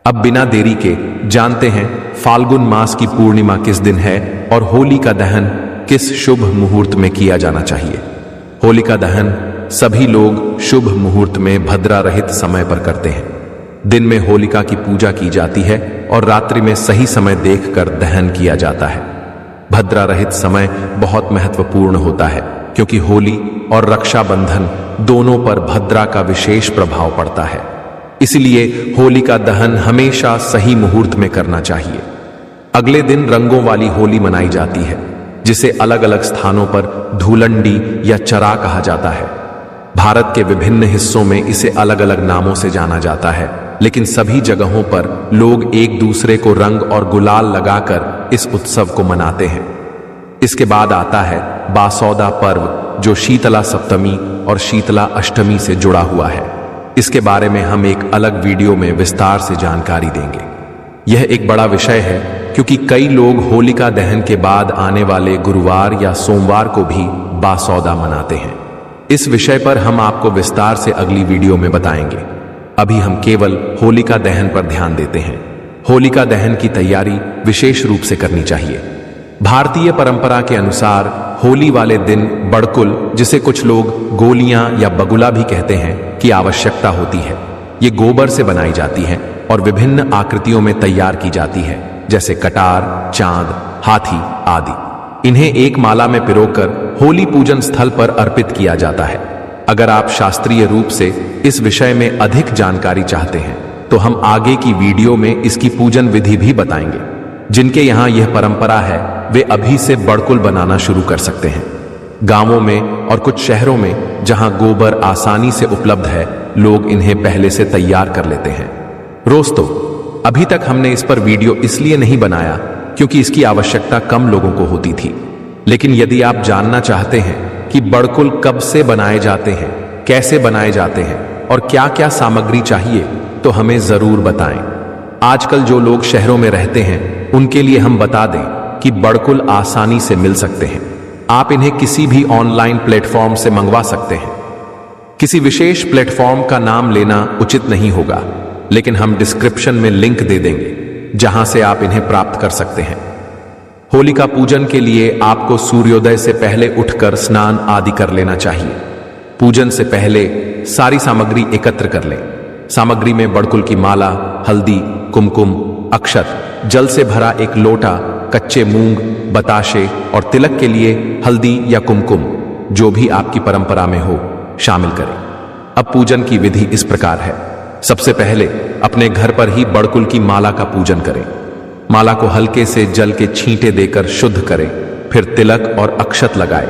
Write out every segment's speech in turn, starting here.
अब बिना देरी के जानते हैं फाल्गुन मास की पूर्णिमा किस दिन है और होली का दहन किस शुभ मुहूर्त में किया जाना चाहिए। होली का दहन सभी लोग शुभ मुहूर्त में भद्रा रहित समय पर करते हैं। दिन में होलिका की पूजा की जाती है और रात्रि में सही समय देखकर दहन किया जाता है। भद्रा रहित समय बहुत महत्वपूर्ण होता है क्योंकि होली और रक्षाबंधन दोनों पर भद्रा का विशेष प्रभाव पड़ता है। इसलिए होली का दहन हमेशा सही मुहूर्त में करना चाहिए। अगले दिन रंगों वाली होली मनाई जाती है, जिसे अलग अलग स्थानों पर धूलंडी या चरा कहा जाता है। भारत के विभिन्न हिस्सों में इसे अलग अलग नामों से जाना जाता है, लेकिन सभी जगहों पर लोग एक दूसरे को रंग और गुलाल लगाकर इस उत्सव को मनाते हैं। इसके बाद आता है बासौदा पर्व, जो शीतला सप्तमी और शीतला अष्टमी से जुड़ा हुआ है। इसके बारे में हम एक अलग वीडियो में विस्तार से जानकारी देंगे। यह एक बड़ा विषय है क्योंकि कई लोग होलिका दहन के बाद आने वाले गुरुवार या सोमवार को भी बासौदा मनाते हैं। इस विषय पर हम आपको विस्तार से अगली वीडियो में बताएंगे। अभी हम केवल होलिका दहन पर ध्यान देते हैं। होलिका दहन की तैयारी विशेष रूप से करनी चाहिए। भारतीय परंपरा के अनुसार होली वाले दिन बड़कुल, जिसे कुछ लोग गोलियां या बगुला भी कहते हैं, की आवश्यकता होती है। ये गोबर से बनाई जाती है और विभिन्न आकृतियों में तैयार की जाती है, जैसे कटार, चांद, हाथी आदि। इन्हें एक माला में पिरोकर होली पूजन स्थल पर अर्पित किया जाता है। अगर आप शास्त्रीय रूप से इस विषय में अधिक जानकारी चाहते हैं तो हम आगे की वीडियो में इसकी पूजन विधि भी बताएंगे। जिनके यहाँ यह परंपरा है वे अभी से बड़कुल बनाना शुरू कर सकते हैं। गांवों में और कुछ शहरों में जहां गोबर आसानी से उपलब्ध है, लोग इन्हें पहले से तैयार कर लेते हैं। दोस्तों, अभी तक हमने इस पर वीडियो इसलिए नहीं बनाया क्योंकि इसकी आवश्यकता कम लोगों को होती थी। लेकिन यदि आप जानना चाहते हैं कि बड़कुल कब से बनाए जाते हैं, कैसे बनाए जाते हैं और क्या क्या सामग्री चाहिए, तो हमें जरूर बताएं। आजकल जो लोग शहरों में रहते हैं उनके लिए हम बता दें कि बड़कुल आसानी से मिल सकते हैं। आप इन्हें किसी भी ऑनलाइन प्लेटफॉर्म से मंगवा सकते हैं। किसी विशेष प्लेटफॉर्म का नाम लेना उचित नहीं होगा, लेकिन हम डिस्क्रिप्शन में लिंक दे देंगे जहां से आप इन्हें प्राप्त कर सकते हैं। होलिका पूजन के लिए आपको सूर्योदय से पहले उठकर स्नान आदि कर लेना चाहिए। पूजन से पहले सारी सामग्री एकत्र कर लें। सामग्री में बड़कुल की माला, हल्दी, कुमकुम, अक्षत, जल से भरा एक लोटा, कच्चे मूंग, बताशे और तिलक के लिए हल्दी या कुमकुम, जो भी आपकी परंपरा में हो, शामिल करें। अब पूजन की विधि इस प्रकार है। सबसे पहले अपने घर पर ही बड़कुल की माला का पूजन करें। माला को हल्के से जल के छींटे देकर शुद्ध करें, फिर तिलक और अक्षत लगाएं।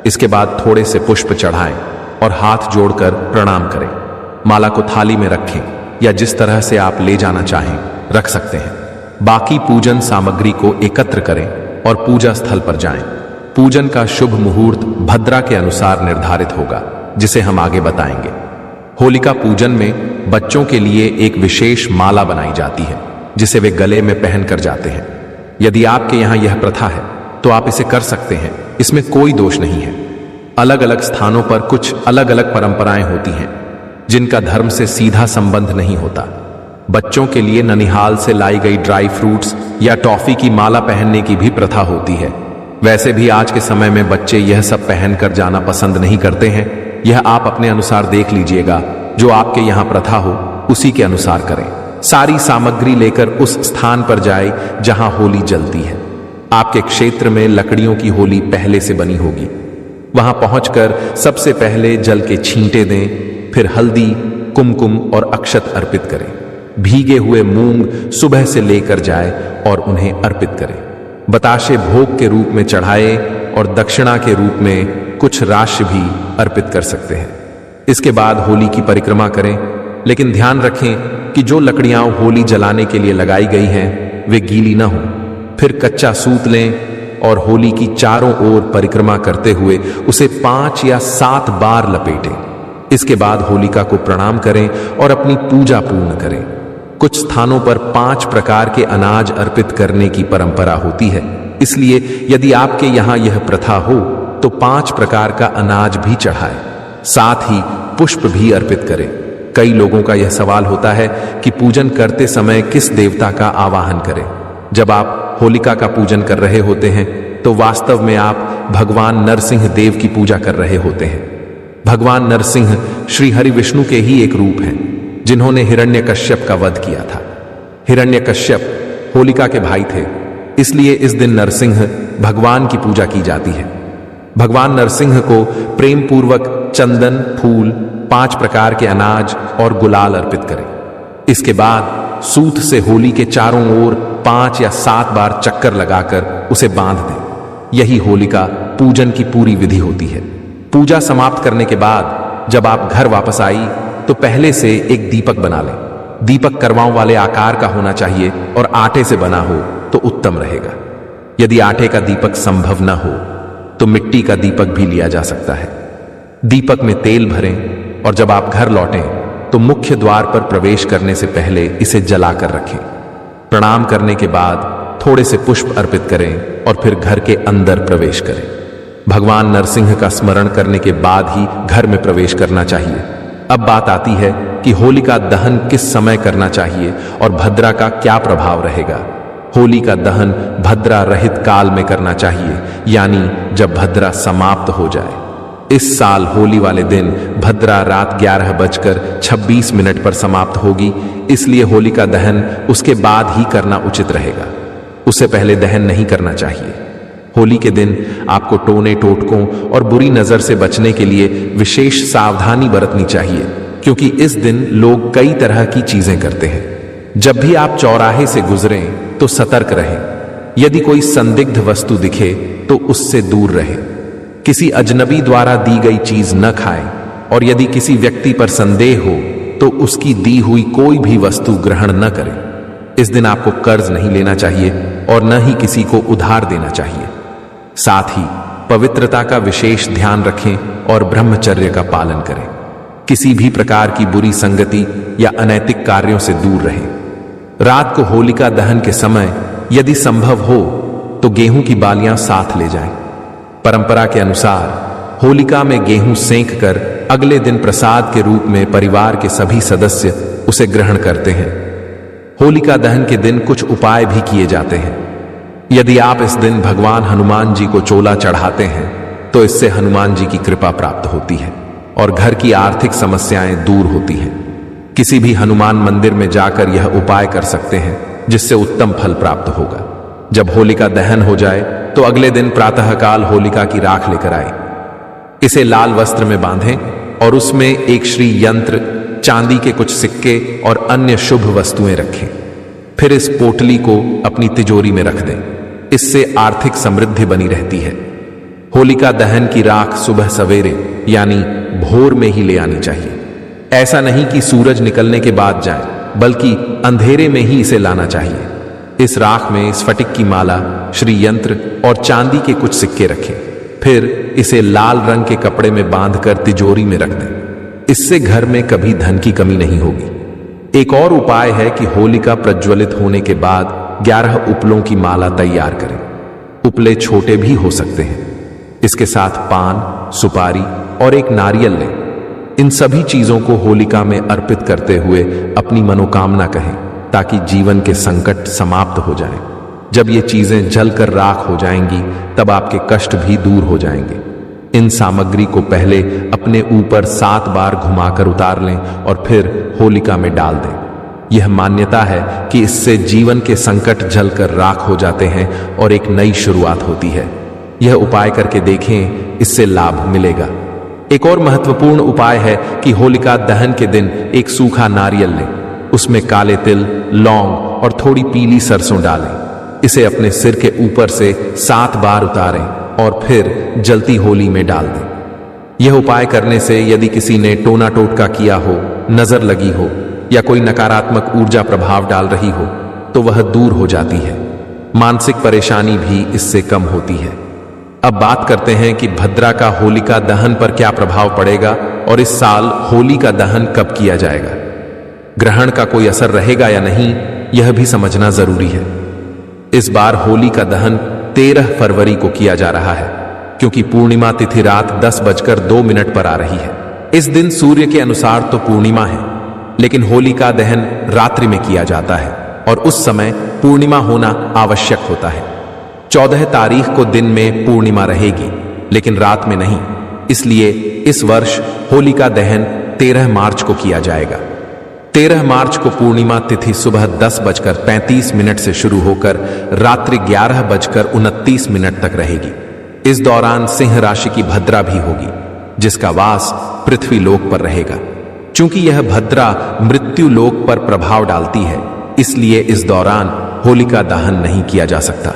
इसके बाद थोड़े से पुष्प चढ़ाएं और हाथ जोड़कर प्रणाम करें। माला को थाली में रखें या जिस तरह से आप ले जाना चाहें रख सकते हैं। बाकी पूजन सामग्री को एकत्र करें और पूजा स्थल पर जाएं। पूजन का शुभ मुहूर्त भद्रा के अनुसार निर्धारित होगा, जिसे हम आगे बताएंगे। होलिका पूजन में बच्चों के लिए एक विशेष माला बनाई जाती है, जिसे वे गले में पहन कर जाते हैं। यदि आपके यहाँ यह प्रथा है तो आप इसे कर सकते हैं, इसमें कोई दोष नहीं है। अलग अलग स्थानों पर कुछ अलग अलग परंपराएं होती हैं जिनका धर्म से सीधा संबंध नहीं होता। बच्चों के लिए ननिहाल से लाई गई ड्राई फ्रूट्स या टॉफी की माला पहनने की भी प्रथा होती है। वैसे भी आज के समय में बच्चे यह सब पहनकर जाना पसंद नहीं करते हैं। यह आप अपने अनुसार देख लीजिएगा। जो आपके यहाँ प्रथा हो उसी के अनुसार करें। सारी सामग्री लेकर उस स्थान पर जाए जहां होली जलती है। आपके क्षेत्र में लकड़ियों की होली पहले से बनी होगी। वहां पहुंचकर सबसे पहले जल के छींटे दें, फिर हल्दी, कुमकुम और अक्षत अर्पित करें। भीगे हुए मूंग सुबह से लेकर जाए और उन्हें अर्पित करें। बताशे भोग के रूप में चढ़ाए और दक्षिणा के रूप में कुछ राशि भी अर्पित कर सकते हैं। इसके बाद होली की परिक्रमा करें, लेकिन ध्यान रखें कि जो लकड़ियां होली जलाने के लिए लगाई गई हैं वे गीली ना हो। फिर कच्चा सूत लें और होली की चारों ओर परिक्रमा करते हुए उसे 5 या 7 बार लपेटें। इसके बाद होलिका को प्रणाम करें और अपनी पूजा पूर्ण करें। कुछ स्थानों पर 5 प्रकार के अनाज अर्पित करने की परंपरा होती है, इसलिए यदि आपके यहाँ यह प्रथा हो तो 5 प्रकार का अनाज भी चढ़ाएं। साथ ही पुष्प भी अर्पित करें। कई लोगों का यह सवाल होता है कि पूजन करते समय किस देवता का आवाहन करें। जब आप होलिका का पूजन कर रहे होते हैं तो वास्तव में आप भगवान नरसिंह देव की पूजा कर रहे होते हैं। भगवान नरसिंह श्री हरि विष्णु के ही एक रूप हैं, जिन्होंने हिरण्यकश्यप का वध किया था। हिरण्यकश्यप होलिका के भाई थे, इसलिए इस दिन नरसिंह भगवान की पूजा की जाती है। भगवान नरसिंह को प्रेम पूर्वक चंदन, फूल, 5 प्रकार के अनाज और गुलाल अर्पित करें। इसके बाद सूत से होली के चारों ओर 5 या 7 बार चक्कर लगाकर उसे बांध दें। यही होलिका पूजन की पूरी विधि होती है। पूजा समाप्त करने के बाद जब आप घर वापस आई तो पहले से एक दीपक बना लें। दीपक करवाओं वाले आकार का होना चाहिए और आटे से बना हो तो उत्तम रहेगा। यदि आटे का दीपक संभव न हो तो मिट्टी का दीपक भी लिया जा सकता है। दीपक में तेल भरें और जब आप घर लौटें तो मुख्य द्वार पर प्रवेश करने से पहले इसे जलाकर रखें। प्रणाम करने के बाद थोड़े से पुष्प अर्पित करें और फिर घर के अंदर प्रवेश करें। भगवान नरसिंह का स्मरण करने के बाद ही घर में प्रवेश करना चाहिए। अब बात आती है कि होलिका दहन किस समय करना चाहिए और भद्रा का क्या प्रभाव रहेगा। होली का दहन भद्रा रहित काल में करना चाहिए, यानी जब भद्रा समाप्त हो जाए। इस साल होली वाले दिन भद्रा रात 11:26 पर समाप्त होगी, इसलिए होलिका दहन उसके बाद ही करना उचित रहेगा। उससे पहले दहन नहीं करना चाहिए। होली के दिन आपको टोने टोटकों और बुरी नजर से बचने के लिए विशेष सावधानी बरतनी चाहिए, क्योंकि इस दिन लोग कई तरह की चीजें करते हैं। जब भी आप चौराहे से गुजरें तो सतर्क रहें। यदि कोई संदिग्ध वस्तु दिखे तो उससे दूर रहें। किसी अजनबी द्वारा दी गई चीज न खाएं और यदि किसी व्यक्ति पर संदेह हो तो उसकी दी हुई कोई भी वस्तु ग्रहण न करें। इस दिन आपको कर्ज नहीं लेना चाहिए और न ही किसी को उधार देना चाहिए। साथ ही पवित्रता का विशेष ध्यान रखें और ब्रह्मचर्य का पालन करें। किसी भी प्रकार की बुरी संगति या अनैतिक कार्यों से दूर रहें। रात को होलिका दहन के समय यदि संभव हो तो गेहूं की बालियां साथ ले जाएं। परंपरा के अनुसार होलिका में गेहूं सेंक कर अगले दिन प्रसाद के रूप में परिवार के सभी सदस्य उसे ग्रहण करते हैं। होलिका दहन के दिन कुछ उपाय भी किए जाते हैं। यदि आप इस दिन भगवान हनुमान जी को चोला चढ़ाते हैं तो इससे हनुमान जी की कृपा प्राप्त होती है और घर की आर्थिक समस्याएं दूर होती हैं। किसी भी हनुमान मंदिर में जाकर यह उपाय कर सकते हैं, जिससे उत्तम फल प्राप्त होगा। जब होलिका दहन हो जाए तो अगले दिन प्रातःकाल होलिका की राख लेकर आए। इसे लाल वस्त्र में बांधें और उसमें एक श्री यंत्र, चांदी के कुछ सिक्के और अन्य शुभ वस्तुएं रखें। फिर इस पोटली को अपनी तिजोरी में रख दें। इससे आर्थिक समृद्धि बनी रहती है। होलिका दहन की राख सुबह सवेरे यानी भोर में ही ले आनी चाहिए। ऐसा नहीं कि सूरज निकलने के बाद जाए, बल्कि अंधेरे में ही इसे लाना चाहिए। इस राख में स्फटिक की माला, श्री यंत्र और चांदी के कुछ सिक्के रखें। फिर इसे लाल रंग के कपड़े में बांधकर तिजोरी में रख दें। इससे घर में कभी धन की कमी नहीं होगी। एक और उपाय है कि होलिका प्रज्वलित होने के बाद 11 उपलों की माला तैयार करें। उपले छोटे भी हो सकते हैं। इसके साथ पान, सुपारी और एक नारियल लें। इन सभी चीजों को होलिका में अर्पित करते हुए अपनी मनोकामना कहें, ताकि जीवन के संकट समाप्त हो जाएं। जब ये चीजें जलकर राख हो जाएंगी तब आपके कष्ट भी दूर हो जाएंगे। इन सामग्री को पहले अपने ऊपर 7 बार घुमाकर उतार लें और फिर होलिका में डाल दें। यह मान्यता है कि इससे जीवन के संकट जलकर राख हो जाते हैं और एक नई शुरुआत होती है। यह उपाय करके देखें, इससे लाभ मिलेगा। एक और महत्वपूर्ण उपाय है कि होलिका दहन के दिन एक सूखा नारियल लें। उसमें काले तिल, लौंग और थोड़ी पीली सरसों डालें। इसे अपने सिर के ऊपर से 7 बार उतारें और फिर जलती होली में डाल दें। यह उपाय करने से यदि किसी ने टोना टोटका किया हो, नजर लगी हो या कोई नकारात्मक ऊर्जा प्रभाव डाल रही हो तो वह दूर हो जाती है। मानसिक परेशानी भी इससे कम होती है। अब बात करते हैं कि भद्रा का होलिका दहन पर क्या प्रभाव पड़ेगा और इस साल होली का दहन कब किया जाएगा। ग्रहण का कोई असर रहेगा या नहीं, यह भी समझना जरूरी है। इस बार होली का दहन 13 फरवरी को किया जा रहा है, क्योंकि पूर्णिमा तिथि रात 10:02 पर आ रही है। इस दिन सूर्य के अनुसार तो पूर्णिमा है, लेकिन होलिका दहन रात्रि में किया जाता है और उस समय पूर्णिमा होना आवश्यक होता है। 14 तारीख को दिन में पूर्णिमा रहेगी लेकिन रात में नहीं, इसलिए इस वर्ष होलिका दहन 13 मार्च को किया जाएगा। 13 मार्च को पूर्णिमा तिथि सुबह 10:35 से शुरू होकर रात्रि 11:29 तक रहेगी। इस दौरान सिंह राशि की भद्रा भी होगी, जिसका वास पृथ्वी लोक पर रहेगा। चूंकि यह भद्रा मृत्यु लोक पर प्रभाव डालती है, इसलिए इस दौरान होलिका दहन नहीं किया जा सकता।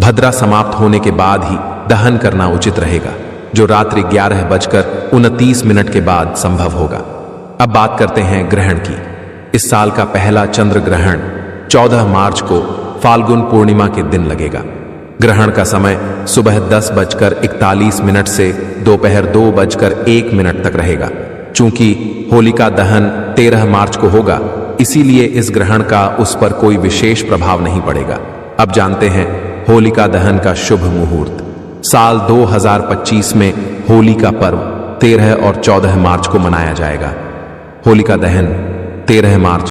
भद्रा समाप्त होने के बाद ही दहन करना उचित रहेगा, जो रात्रि 11:29 के बाद संभव होगा। अब बात करते हैं ग्रहण की। इस साल का पहला चंद्र ग्रहण 14 मार्च को फाल्गुन पूर्णिमा के दिन लगेगा। ग्रहण का समय सुबह 10:41 से दोपहर 2:01 तक रहेगा। चूंकि होलिका दहन 13 मार्च को होगा, इसीलिए इस ग्रहण का उस पर कोई विशेष प्रभाव नहीं पड़ेगा। अब जानते हैं होलिका दहन का शुभ मुहूर्त। साल 2025 में होली का पर्व 13 और 14 मार्च को मनाया जाएगा। होलिका दहन 13 मार्च